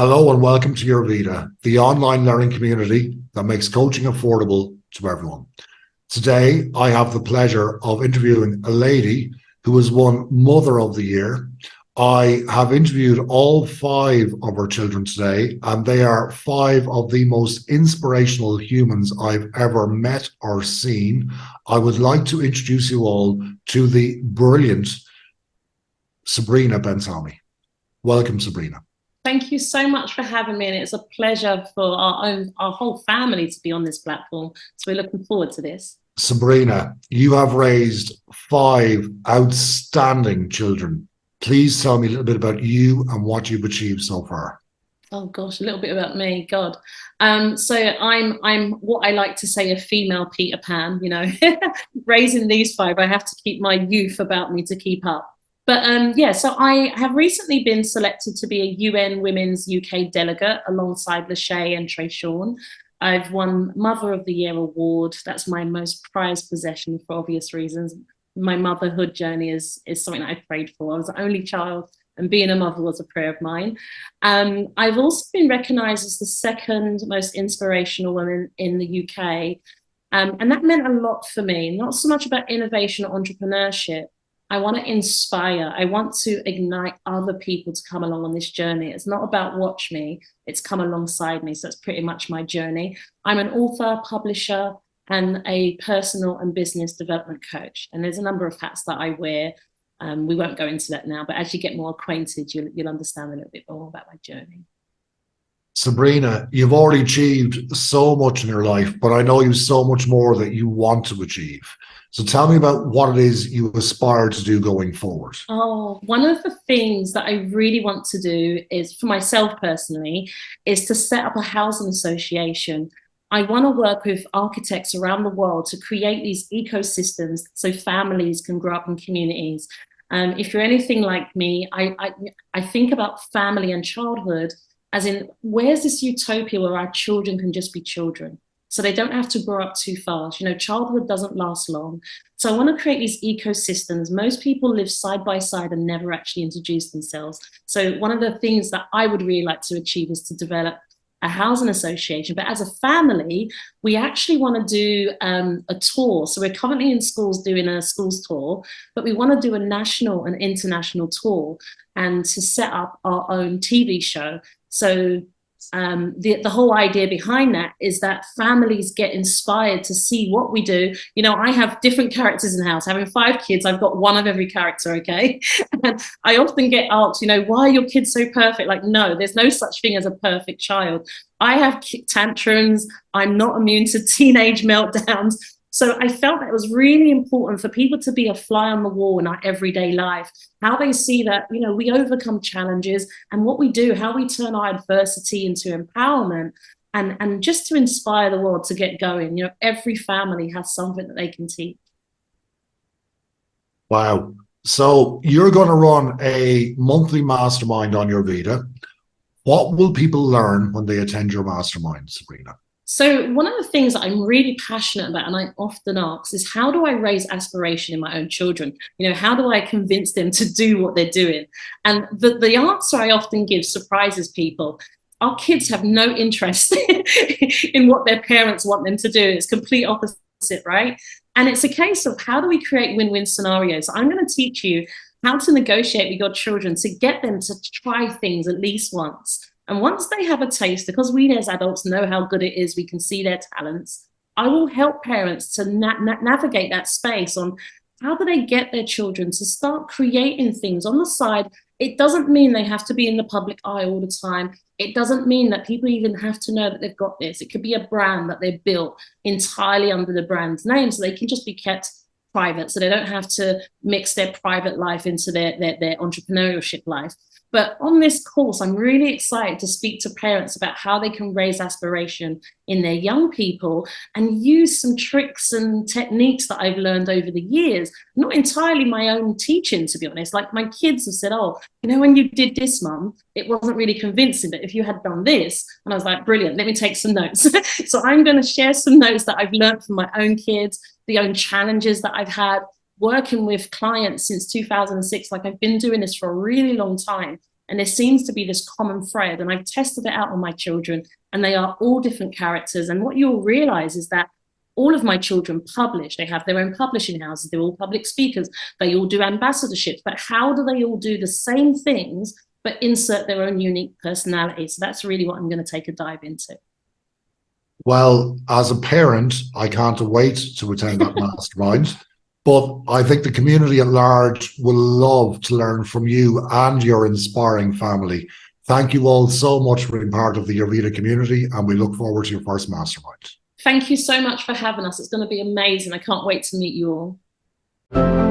Hello and welcome to Your Vita, the online learning community that makes coaching affordable to everyone. Today, I have the pleasure of interviewing a lady who has won Mother of the Year. I have interviewed all five of her children today, and they are five of the most inspirational humans I've ever met or seen. I would like to introduce you all to the brilliant Sabrina Ben Salmi. Welcome, Sabrina. Thank you so much for having me, and it's a pleasure for our whole family to be on this platform. So we're looking forward to this. Sabrina, you have raised five outstanding children. Please tell me a little bit about you and what you've achieved so far. Oh gosh, a little bit about me. God. So I'm what I like to say, a female Peter Pan, raising these five. I have to keep my youth about me to keep up. But yeah, so I have recently been selected to be a UN Women's UK delegate alongside Lachey and Trayshawn. I've won Mother of the Year award. That's my most prized possession for obvious reasons. My motherhood journey is something that I prayed for. I was the only child, and being a mother was a prayer of mine. I've also been recognised as the second most inspirational woman in the UK. And that meant a lot for me, not so much about innovation or entrepreneurship. I want to inspire. I want to ignite other people to come along on this journey. It's not about watch me, it's come alongside me. So that's pretty much my journey. I'm an author, publisher, and a personal and business development coach. And there's a number of hats that I wear. We won't go into that now, but as you get more acquainted, you'll understand a little bit more about my journey. Sabrina, you've already achieved so much in your life, but I know you've so much more that you want to achieve. So tell me about what it is you aspire to do going forward. Oh, one of the things that I really want to do is, for myself personally, is to set up a housing association. I want to work with architects around the world to create these ecosystems so families can grow up in communities. If you're anything like me, I think about family and childhood as in, where's this utopia where our children can just be children? So they don't have to grow up too fast. Childhood doesn't last long. So I want to create these ecosystems. Most people live side by side and never actually introduce themselves. So one of the things that I would really like to achieve is to develop a housing association. But as a family, we actually want to do a tour. So we're currently in schools doing a schools tour, but we want to do a national and international tour and to set up our own TV show. So the whole idea behind that is that families get inspired to see what we do. I have different characters in the house. Having five kids, I've got one of every character, okay? And I often get asked, why are your kids so perfect? Like, no, there's no such thing as a perfect child. I have tantrums. I'm not immune to teenage meltdowns. So I felt that it was really important for people to be a fly on the wall in our everyday life, how they see that, we overcome challenges and what we do, how we turn our adversity into empowerment and just to inspire the world to get going. Every family has something that they can teach. Wow. So you're going to run a monthly mastermind on Your Vita. What will people learn when they attend your mastermind, Sabrina? So one of the things that I'm really passionate about, and I often ask, is how do I raise aspiration in my own children? How do I convince them to do what they're doing? And the answer I often give surprises people. Our kids have no interest in what their parents want them to do. It's complete opposite, right? And it's a case of how do we create win-win scenarios? I'm going to teach you how to negotiate with your children to get them to try things at least once. And once they have a taste, because we as adults know how good it is, we can see their talents, I will help parents to navigate that space on how do they get their children to start creating things on the side. It doesn't mean they have to be in the public eye all the time. It doesn't mean that people even have to know that they've got this. It could be a brand that they've built entirely under the brand's name, so they can just be kept private, so they don't have to mix their private life into their entrepreneurship life. But on this course, I'm really excited to speak to parents about how they can raise aspiration in their young people and use some tricks and techniques that I've learned over the years, not entirely my own teaching, to be honest. Like my kids have said, oh, when you did this, Mum, it wasn't really convincing, but if you had done this, and I was like, brilliant, let me take some notes. So I'm going to share some notes that I've learned from my own kids, the own challenges that I've had, working with clients since 2006. Like I've been doing this for a really long time. And there seems to be this common thread. And I've tested it out on my children, and they are all different characters. And what you'll realize is that all of my children publish. They have their own publishing houses. They're all public speakers. They all do ambassadorships. But how do they all do the same things, but insert their own unique personality? So that's really what I'm going to take a dive into. Well, as a parent, I can't wait to attend that mastermind. But I think the community at large will love to learn from you and your inspiring family. Thank you all so much for being part of the Interveiw community, and we look forward to your first mastermind. Thank you so much for having us. It's going to be amazing. I can't wait to meet you all.